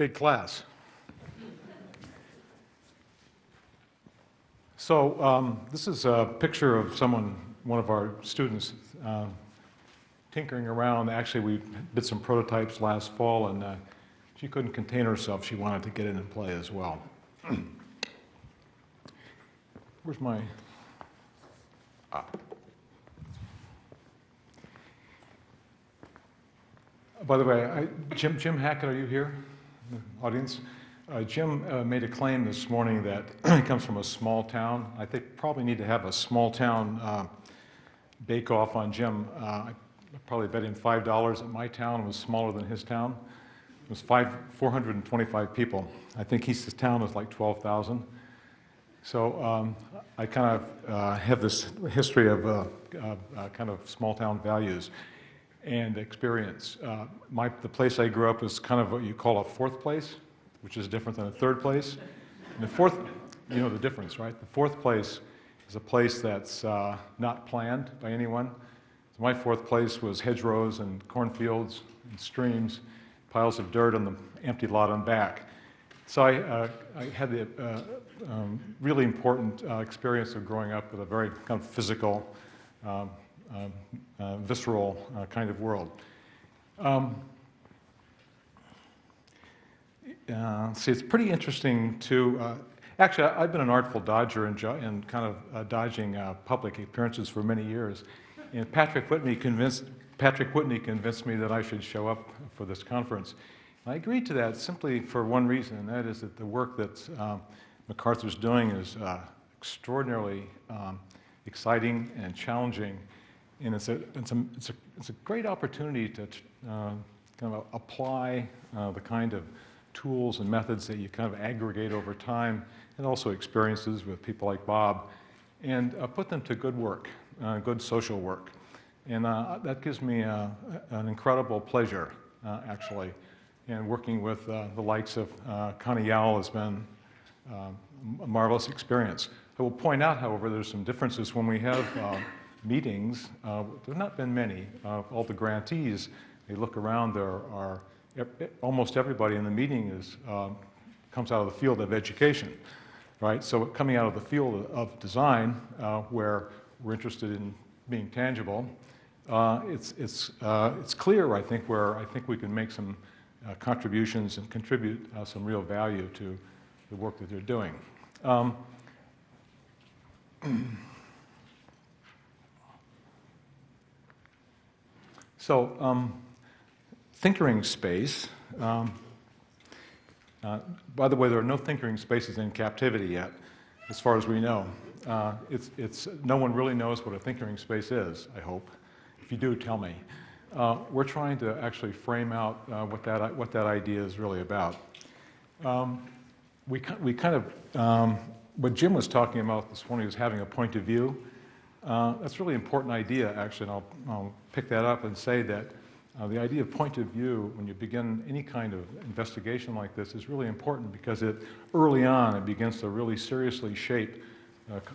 Big class. So this is a picture of one of our students, tinkering around. Actually, we did some prototypes last fall, and she couldn't contain herself. She wanted to get in and play as well. Where's my... By the way, Jim Hackett, are you here in the audience? Jim made a claim this morning that he comes from a small town. I think probably need to have a small town bake-off on Jim. I probably bet him $5 that my town was smaller than his town. It was 425 people. I think his town was like 12,000. So I kind of have this history of kind of small town values and experience. The place I grew up was kind of what you call a fourth place, which is different than a third place. And the fourth, you know the difference, right? The fourth place is a place that's not planned by anyone. So my fourth place was hedgerows and cornfields and streams, piles of dirt on the empty lot on back. So I had the really important experience of growing up with a very kind of physical, visceral kind of world. See, it's pretty interesting to, actually, I've been an artful dodger and kind of dodging public appearances for many years. And Patrick Whitney convinced me that I should show up for this conference. I agreed to that simply for one reason, and that is that the work that MacArthur's doing is extraordinarily exciting and challenging, and it's a great opportunity to kind of apply the kind of tools and methods that you kind of aggregate over time, and also experiences with people like Bob, and put them to good work, good social work. And that gives me an incredible pleasure, actually. And working with the likes of Connie Yowell has been a marvelous experience. I will point out, however, there's some differences when we have meetings. There have not been many. All the grantees, they look around, almost everybody in the meeting comes out of the field of education, right? So coming out of the field of design, where we're interested in being tangible, it's clear, I think, where I think we can make some contributions and contribute some real value to the work that they're doing. Thinkering space. By the way, there are no thinkering spaces in captivity yet, as far as we know. No one really knows what a thinkering space is, I hope. If you do, tell me. We're trying to actually frame out what that idea is really about. What Jim was talking about this morning is having a point of view. That's a really important idea, actually, and I'll pick that up and say that the idea of point of view, when you begin any kind of investigation like this, is really important because early on it begins to really seriously shape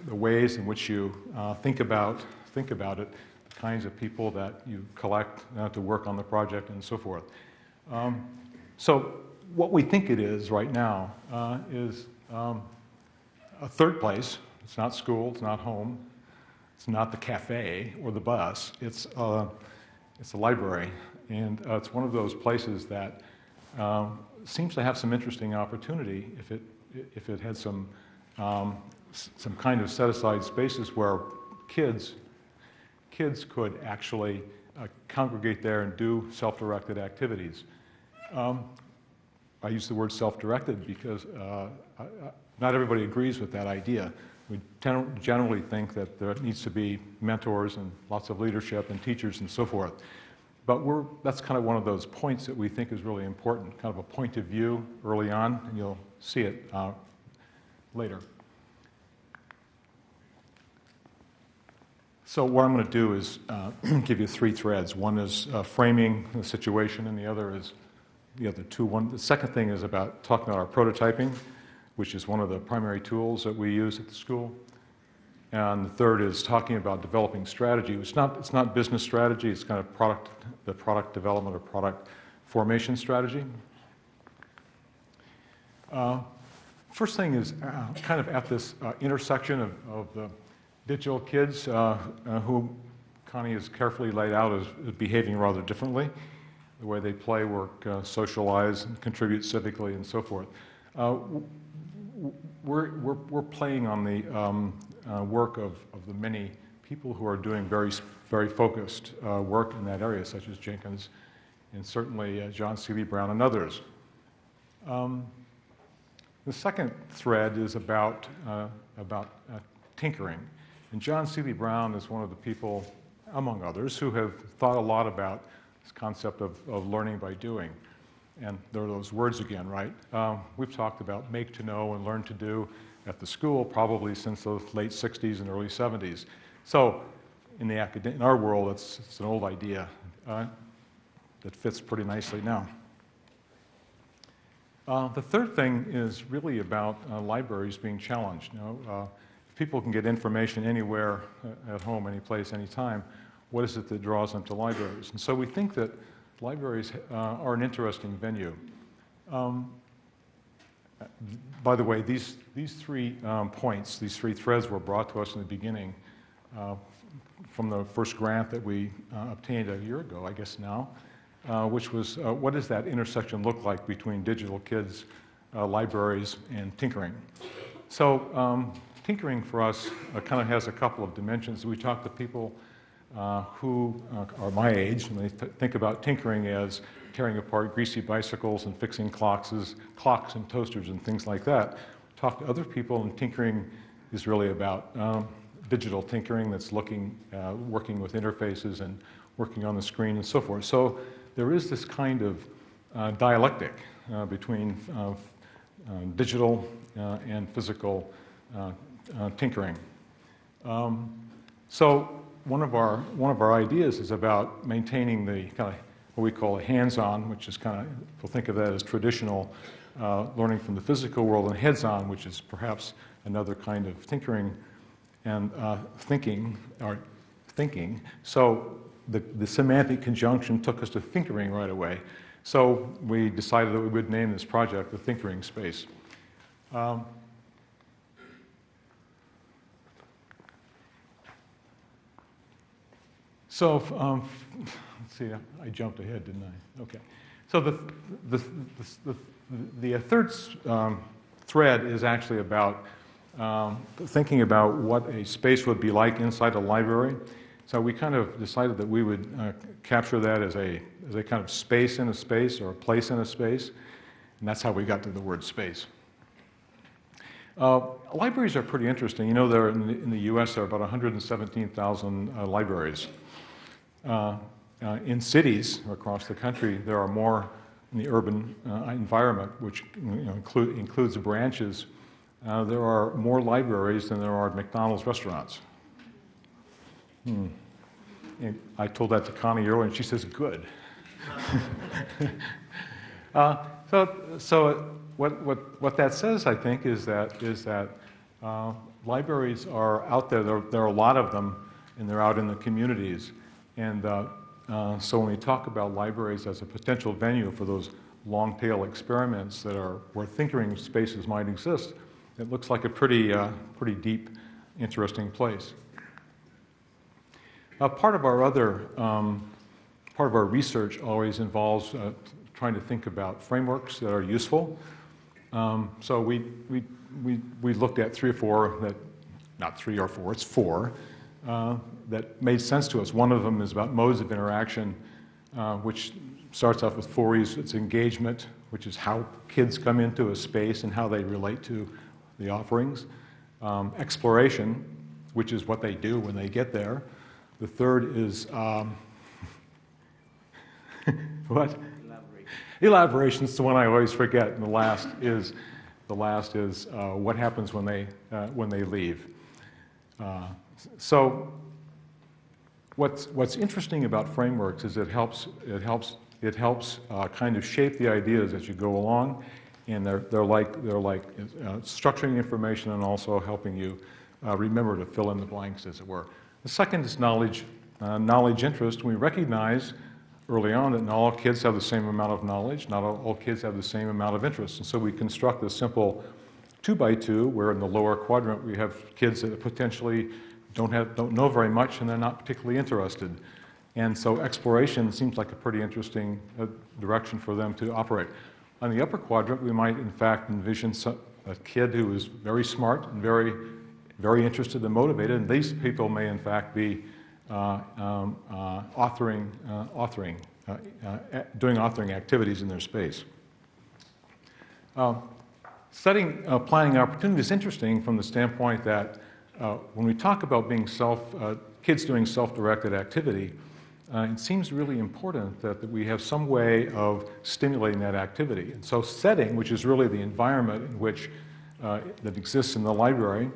the ways in which you think about it, the kinds of people that you collect to work on the project and so forth. So what we think it is right now is a third place. It's not school, it's not home, it's not the cafe or the bus, it's a library. And it's one of those places that seems to have some interesting opportunity if it had some kind of set-aside spaces where kids could actually congregate there and do self-directed activities. I use the word self-directed because not everybody agrees with that idea. We generally think that there needs to be mentors and lots of leadership and teachers and so forth. But that's kind of one of those points that we think is really important, kind of a point of view early on, and you'll see it later. So what I'm going to do is give you three threads. One is framing the situation, and the other is the other two. The second thing is about talking about our prototyping, which is one of the primary tools that we use at the school. And the third is talking about developing strategy. It's not business strategy, it's kind of product development or product formation strategy. First thing is kind of at this intersection of the digital kids who Connie has carefully laid out as behaving rather differently, the way they play, work, socialize, and contribute civically, and so forth. We're playing on the work of the many people who are doing very focused work in that area, such as Jenkins, and certainly John Seeley Brown and others. The second thread is about tinkering. And John Seeley Brown is one of the people, among others, who have thought a lot about this concept of learning by doing. And there are those words again, right? We've talked about make to know and learn to do at the school probably since the late 60s and early 70s. So in our world, it's an old idea that fits pretty nicely now. The third thing is really about libraries being challenged. You know, if people can get information anywhere, at home, any place, anytime, what is it that draws them to libraries? And so we think that libraries are an interesting venue. By the way, these 3 points, these 3 threads were brought to us in the beginning from the first grant that we obtained a year ago, I guess now, which was what does that intersection look like between digital kids, libraries, and tinkering? So tinkering for us kind of has a couple of dimensions. We talk to people who are my age, and they think about tinkering as tearing apart greasy bicycles and fixing clocks and toasters and things like that. Talk to other people, and tinkering is really about digital tinkering that's working with interfaces and working on the screen and so forth. So there is this kind of dialectic between digital and physical tinkering. So one of our ideas is about maintaining the kind of what we call a hands-on, which is kind of, we'll think of that as traditional learning from the physical world, and heads-on, which is perhaps another kind of tinkering and thinking. So the semantic conjunction took us to thinkering right away. So we decided that we would name this project the Thinkering Space. Let's see, I jumped ahead, didn't I? Okay. So the third thread is actually about thinking about what a space would be like inside a library. So we kind of decided that we would capture that as a kind of space in a space or a place in a space, and that's how we got to the word space. Libraries are pretty interesting. You know, there in the U.S. there are about 117,000 libraries. In cities across the country, there are more in the urban environment, which includes branches. There are more libraries than there are McDonald's restaurants. And I told that to Connie earlier, and she says, "Good." So what that says, I think, is that libraries are out there. There are a lot of them, and they're out in the communities. And so when we talk about libraries as a potential venue for those long-tail experiments where thinkering spaces might exist, it looks like a pretty deep, interesting place. Part of our research always involves trying to think about frameworks that are useful. So we looked at 3 or 4 not 3 or 4, it's 4 that made sense to us. One of them is about modes of interaction, which starts off with 4 E's. It's engagement, which is how kids come into a space and how they relate to the offerings. Exploration, which is what they do when they get there. The third is what? Elaboration is the one I always forget. And the last is what happens when they leave. So what's interesting about frameworks is it helps kind of shape the ideas as you go along, and they're like structuring information and also helping you remember to fill in the blanks, as it were. The second is knowledge interest. We recognize early on that not all kids have the same amount of knowledge, not all kids have the same amount of interest. And so we construct a simple 2x2 where in the lower quadrant we have kids that potentially don't know very much and they're not particularly interested. And so exploration seems like a pretty interesting direction for them to operate. On the upper quadrant, we might in fact envision a kid who is very smart and very, very interested and motivated, and these people may in fact be doing authoring activities in their space. Planning opportunity is interesting from the standpoint that when we talk about being kids doing self-directed activity, it seems really important that we have some way of stimulating that activity. And so setting, which is really the environment in which that exists in the library,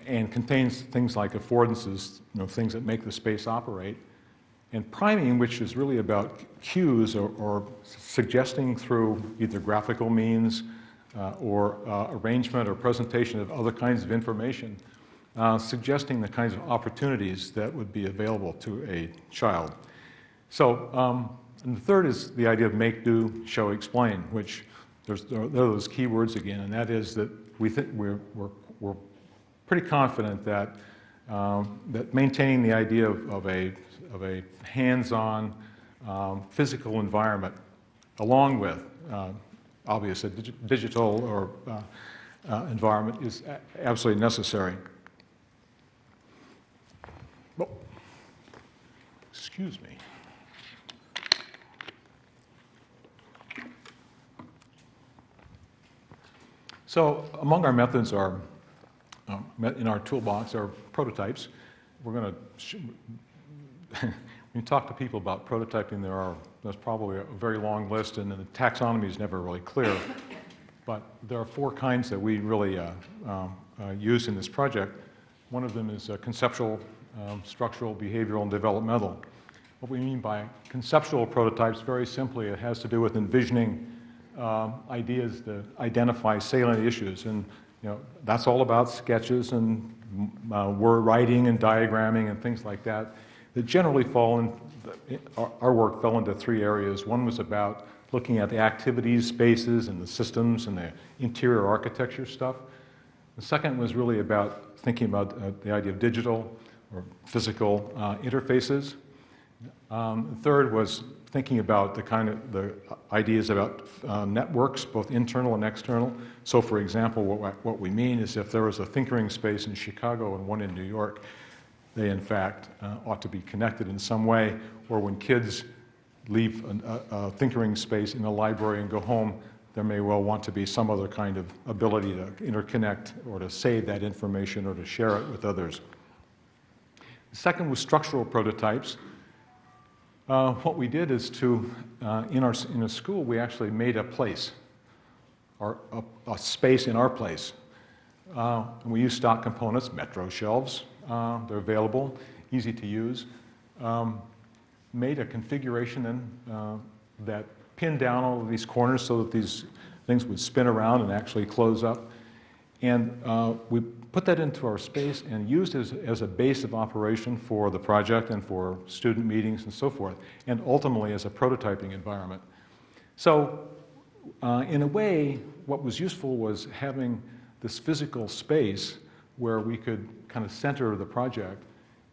and contains things like affordances, things that make the space operate, and priming, which is really about cues or suggesting through either graphical means or arrangement or presentation of other kinds of information, suggesting the kinds of opportunities that would be available to a child. So, and the third is the idea of make, do, show, explain, which there are those key words again, and that is that we think we're pretty confident that that maintaining the idea of a hands-on physical environment, along with obviously digital or environment, is absolutely necessary. Oh, excuse me. So among our methods are, in our toolbox, are prototypes. We're going to, when you talk to people about prototyping, there's probably a very long list, and the taxonomy is never really clear. But there are 4 kinds that we really use in this project. One of them is conceptual, structural, behavioral, and developmental. What we mean by conceptual prototypes, very simply, it has to do with envisioning ideas to identify salient issues, and that's all about sketches and word writing and diagramming and things like that. That generally our work fell into 3 areas. One was about looking at the activities, spaces, and the systems and the interior architecture stuff. The second was really about thinking about the idea of digital or physical interfaces. The third was thinking about the ideas about networks, both internal and external. So, for example, what we mean is if there was a Thinkering Space in Chicago and one in New York, they in fact ought to be connected in some way. Or when kids leave a Thinkering Space in a library and go home, there may well want to be some other kind of ability to interconnect or to save that information or to share it with others. The second was structural prototypes. What we did is in a school, we actually made a place, or a space in our place. And we use stock components, Metro shelves. They're available, easy to use. Made a configuration then that pinned down all of these corners so that these things would spin around and actually close up. And we put that into our space and used it as a base of operation for the project and for student meetings and so forth, and ultimately as a prototyping environment. So in a way, what was useful was having this physical space where we could kind of center the project.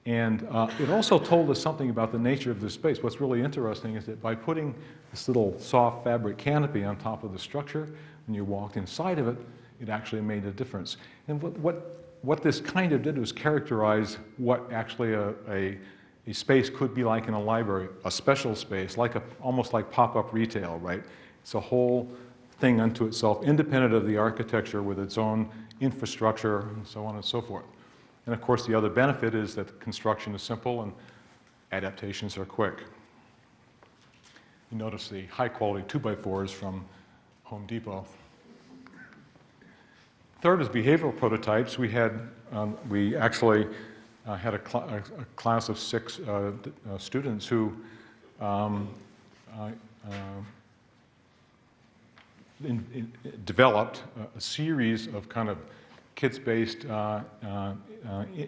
And it also told us something about the nature of the space. What's really interesting is that by putting this little soft fabric canopy on top of the structure, when you walked inside of it, it actually made a difference. And what this kind of did was characterize what actually a space could be like in a library, a special space, almost like pop-up retail, right? It's a whole thing unto itself, independent of the architecture with its own infrastructure and so on and so forth. And of course, the other benefit is that the construction is simple and adaptations are quick. You notice the high-quality 2x4s from Home Depot. Third is behavioral prototypes. We actually had a class of 6 students who developed a series of kind of kids-based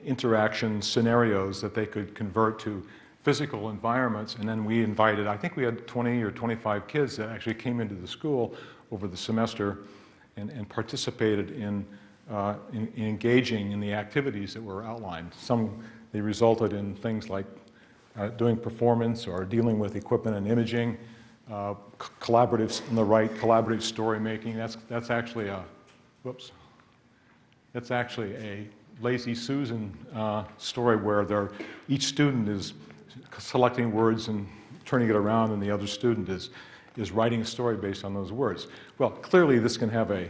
interaction scenarios that they could convert to physical environments, and then we invited, I think we had 20 or 25 kids that actually came into the school over the semester and participated in engaging in the activities that were outlined. Some, they resulted in things like doing performance or dealing with equipment and imaging, collaborative on the right, collaborative story making. That's actually a, whoops, that's actually a Lazy Susan story where each student is selecting words and turning it around, and the other student is writing a story based on those words. Well, clearly this can be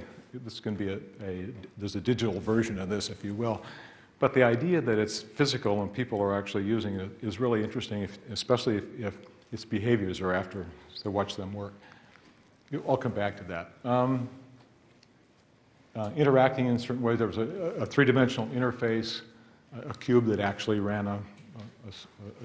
there's a digital version of this, if you will. But the idea that it's physical and people are actually using it is really interesting, especially if its behaviors are after to watch them work. I'll come back to that. Interacting in certain ways. There was a three-dimensional interface, a cube that actually ran a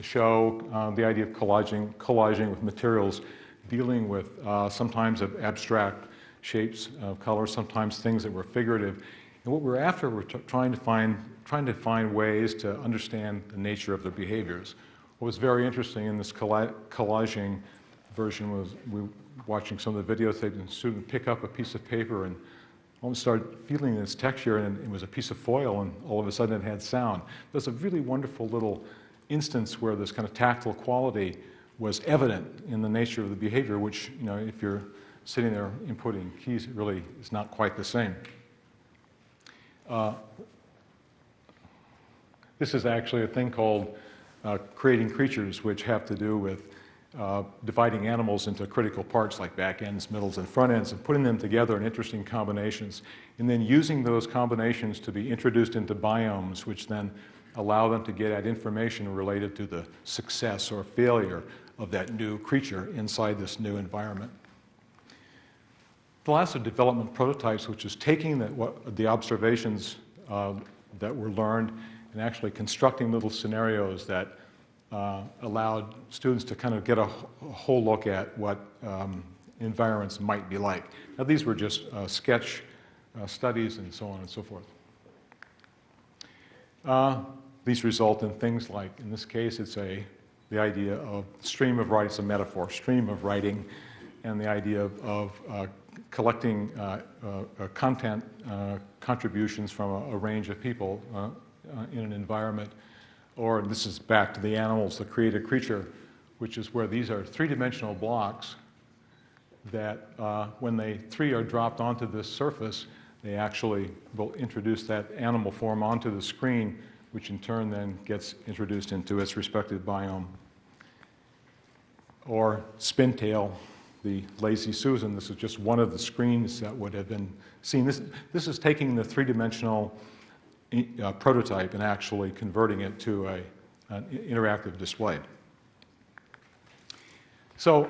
show. The idea of collaging with materials, dealing with sometimes of abstract shapes of color, sometimes things that were figurative. And what we're after, we're trying to find ways to understand the nature of their behaviors. What was very interesting in this collaging version was we were watching some of the videotapes, and the student pick up a piece of paper and almost started feeling this texture, and it was a piece of foil, and all of a sudden it had sound. There's a really wonderful little instance where this kind of tactile quality was evident in the nature of the behavior, which, you know, if you're sitting there inputting keys, it really is not quite the same. This is actually a thing called creating creatures, which have to do with dividing animals into critical parts like back ends, middles, and front ends, and putting them together in interesting combinations, and then using those combinations to be introduced into biomes, which then allow them to get at information related to the success or failure of that new creature inside this new environment. The last are development prototypes, which is taking the observations that were learned and actually constructing little scenarios that allowed students to kind of get a whole look at what environments might be like. Now, these were just sketch studies and so on and so forth. These result in things like, in this case, it's the idea of stream of writing. It's a metaphor, stream of writing, and the idea of collecting content contributions from a range of people in an environment. Or this is back to the animals, the create a creature, which is where these are three-dimensional blocks that when three are dropped onto this surface, they actually will introduce that animal form onto the screen, which in turn then gets introduced into its respective biome. Or Spintail, the Lazy Susan. This is just one of the screens that would have been seen. This is taking the three-dimensional prototype and actually converting it to an interactive display. So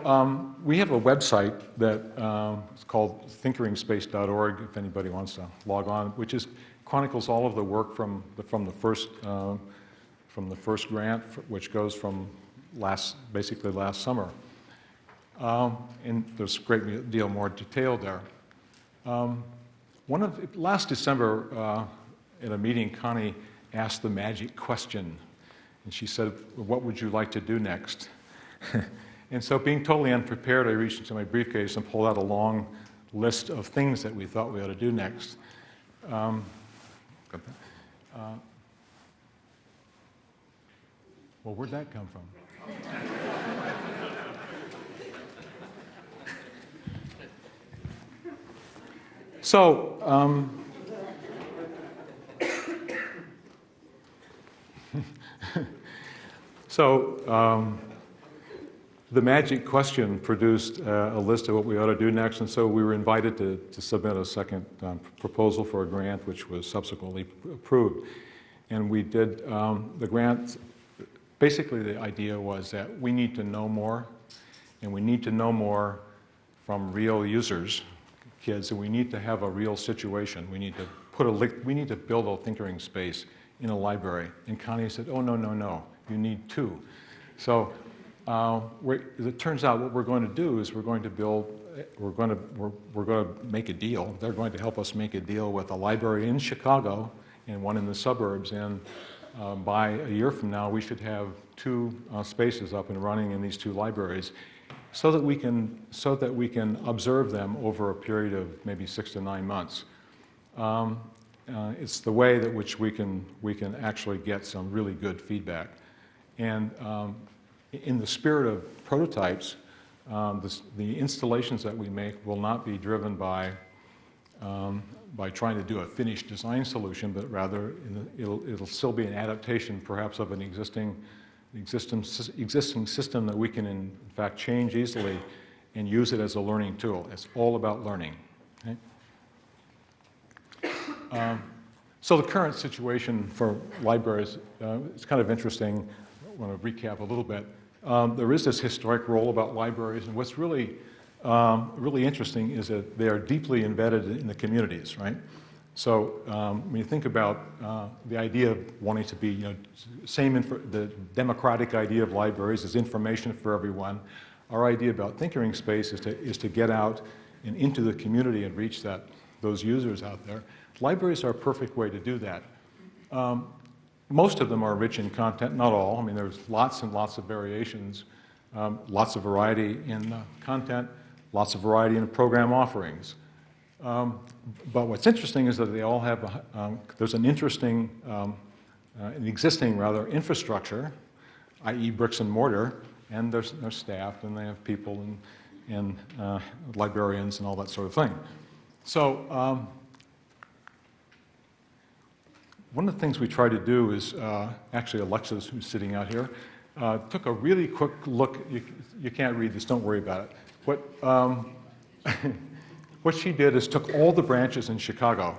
we have a website that is called thinkingspace.org, if anybody wants to log on, which chronicles all of the work from the first grant, which goes from basically last summer. And there's a great deal more detail there. Last December, at a meeting, Connie asked the magic question, and she said, "What would you like to do next?" And so, being totally unprepared, I reached into my briefcase and pulled out a long list of things that we thought we ought to do next. Well, where'd that come from? So, the magic question produced a list of what we ought to do next, and so we were invited to submit a second proposal for a grant, which was subsequently approved. And we did the grant. Basically, the idea was that we need to know more, and we need to know more from real users, kids, and we need to have a real situation. We need to build a Thinkering Space in a library. And Connie said, "Oh, no, no, no, you need two." So it turns out what we're going to do is we're going to make a deal. They're going to help us make a deal with a library in Chicago and one in the suburbs, and by a year from now, we should have 2 spaces up and running in these 2 libraries, so that we can observe them over a period of maybe 6 to 9 months. It's the way that which we can actually get some really good feedback. And in the spirit of prototypes, the installations that we make will not be driven by trying to do a finished design solution, but rather it'll still be an adaptation, perhaps, of an existing system that we can in fact change easily and use it as a learning tool. It's all about learning. Okay? So the current situation for libraries is kind of interesting. I want to recap a little bit. There is this historic role about libraries, and what's really interesting is that they are deeply embedded in the communities, right? So when you think about the idea of wanting to be, the democratic idea of libraries is information for everyone. Our idea about Thinkering Space is to get out and into the community and reach those users out there. Libraries are a perfect way to do that. Most of them are rich in content, not all. I mean, there's lots and lots of variations, lots of variety in content, lots of variety in program offerings. But what's interesting is that they all have, there's an existing infrastructure, i.e. bricks and mortar, and there's staff, and they have people and librarians and all that sort of thing. So one of the things we try to do is, actually Alexis, who's sitting out here, took a really quick look. You can't read this, don't worry about it. What she did is took all the branches in Chicago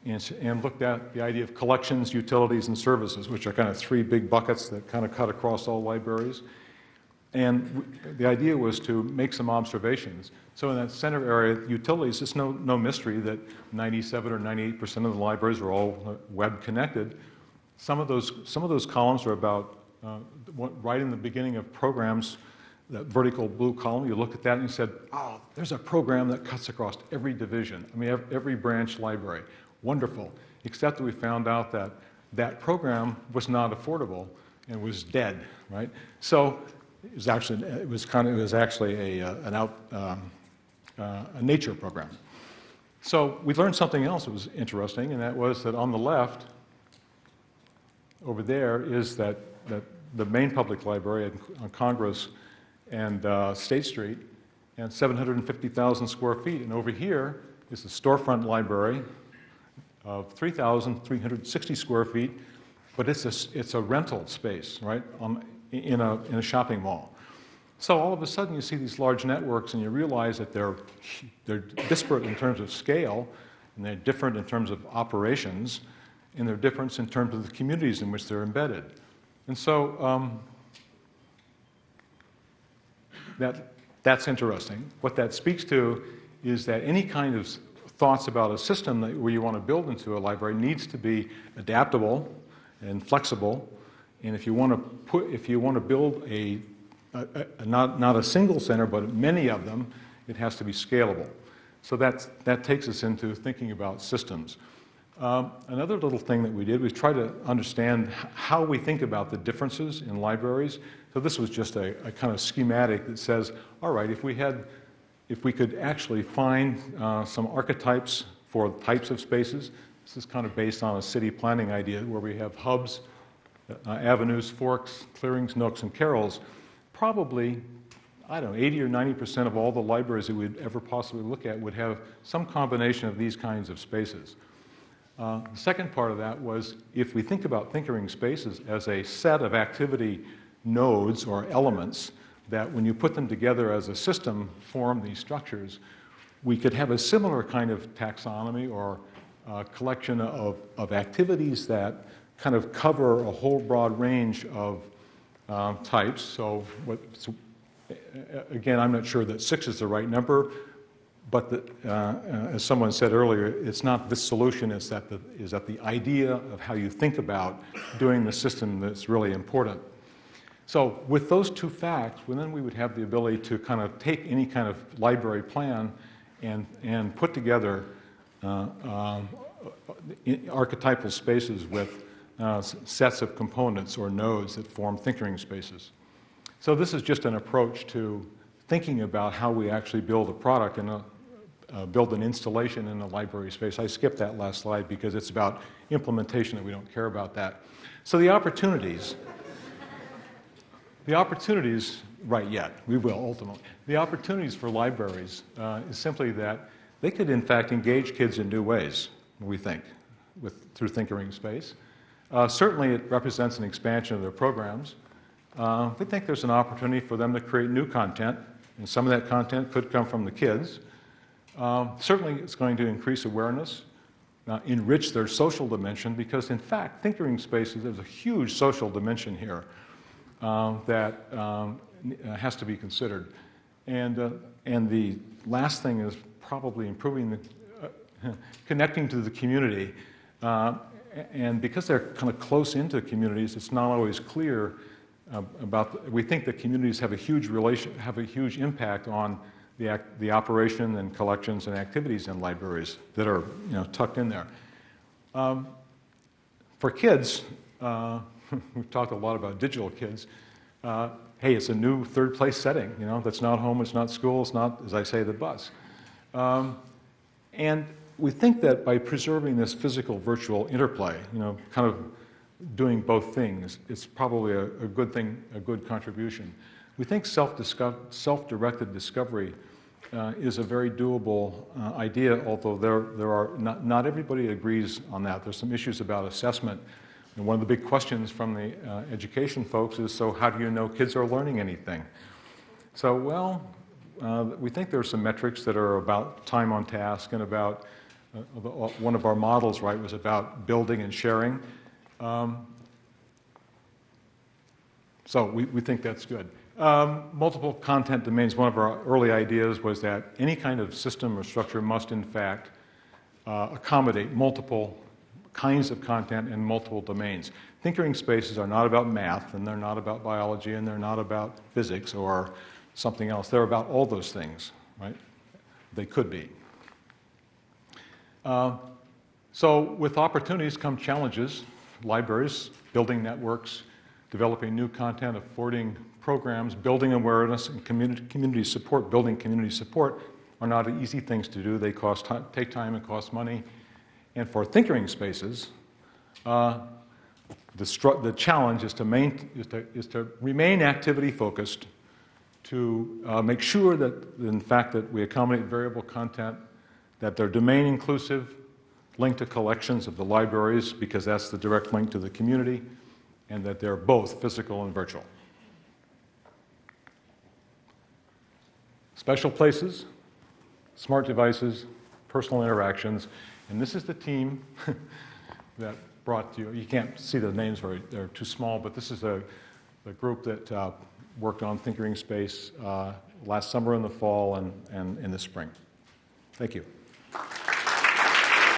and looked at the idea of collections, utilities, and services, which are kind of 3 big buckets that kind of cut across all libraries. And the idea was to make some observations. So in that center area, utilities, it's no mystery that 97 or 98% of the libraries are all web connected. Some of those columns are about right in the beginning of programs. That vertical blue column, you looked at that and you said, oh, there's a program that cuts across every division. I mean, every branch library. Wonderful. Except that we found out that that program was not affordable and was dead, right? So it was actually a nature program. So we learned something else that was interesting, and that was that on the left, over there, is that the main public library on Congress and State Street, and 750,000 square feet. And over here is the storefront library of 3,360 square feet, but it's a rental space, right, in a shopping mall. So all of a sudden you see these large networks and you realize that they're disparate in terms of scale, and they're different in terms of operations, and they're different in terms of the communities in which they're embedded. And so that's interesting. What that speaks to is that any kind of thoughts about a system where you want to build into a library needs to be adaptable and flexible. And if you want to build not a single center, but many of them, it has to be scalable. So that takes us into thinking about systems. Another little thing that we did was try to understand how we think about the differences in libraries. So this was just a kind of schematic that says, all right, if we could actually find some archetypes for types of spaces. This is kind of based on a city planning idea where we have hubs, avenues, forks, clearings, nooks, and carrels. Probably, I don't know, 80 or 90% of all the libraries that we'd ever possibly look at would have some combination of these kinds of spaces. The second part of that was, if we think about Thinkering Spaces as a set of activity nodes or elements that when you put them together as a system form these structures, we could have a similar kind of taxonomy or collection of activities that kind of cover a whole broad range of types. So again, I'm not sure that 6 is the right number, but as someone said earlier, it's not this solution, it's that the idea of how you think about doing the system that's really important. So with those 2 facts, then we would have the ability to kind of take any kind of library plan and put together archetypal spaces with sets of components or nodes that form Thinkering Spaces. So this is just an approach to thinking about how we actually build a product and build an installation in a library space. I skipped that last slide because it's about implementation and we don't care about that. So the opportunities, right yet, we will ultimately. The opportunities for libraries is simply that they could in fact engage kids in new ways, we think, through Thinkering Space. Certainly it represents an expansion of their programs. We think there's an opportunity for them to create new content, and some of that content could come from the kids. Certainly it's going to increase awareness, enrich their social dimension, because in fact, Thinkering Spaces, there's a huge social dimension here that has to be considered. And the last thing is probably improving connecting to the community. And because they're kind of close into communities, it's not always clear we think that communities have a huge impact on the operation and collections and activities in libraries that are tucked in there. For kids, we've talked a lot about digital kids. Hey, it's a new third place setting. That's not home, it's not school, it's not, as I say, the bus. And we think that by preserving this physical-virtual interplay, kind of doing both things, it's probably a good thing, a good contribution. We think self-directed discovery is a very doable idea, although there are not everybody agrees on that. There's some issues about assessment. And one of the big questions from the education folks is, so how do you know kids are learning anything? So, well, we think there are some metrics that are about time on task and about, one of our models, right, was about building and sharing. So we think that's good. Multiple content domains, one of our early ideas was that any kind of system or structure must in fact accommodate multiple kinds of content in multiple domains. Thinkering Spaces are not about math, and they're not about biology, and they're not about physics or something else. They're about all those things, right? They could be. So with opportunities come challenges. Libraries, building networks, developing new content, affording programs, building awareness, and community support, building community support are not easy things to do. They take time and cost money. And for Thinkering Spaces, the challenge is to remain activity focused, to make sure that, in fact, that we accommodate variable content, that they're domain inclusive, linked to collections of the libraries, because that's the direct link to the community, and that they're both physical and virtual. Special places, smart devices, personal interactions, and this is the team that brought you can't see the names, they're too small, but this is the group that worked on Thinkering Space last summer in the fall and in the spring. Thank you.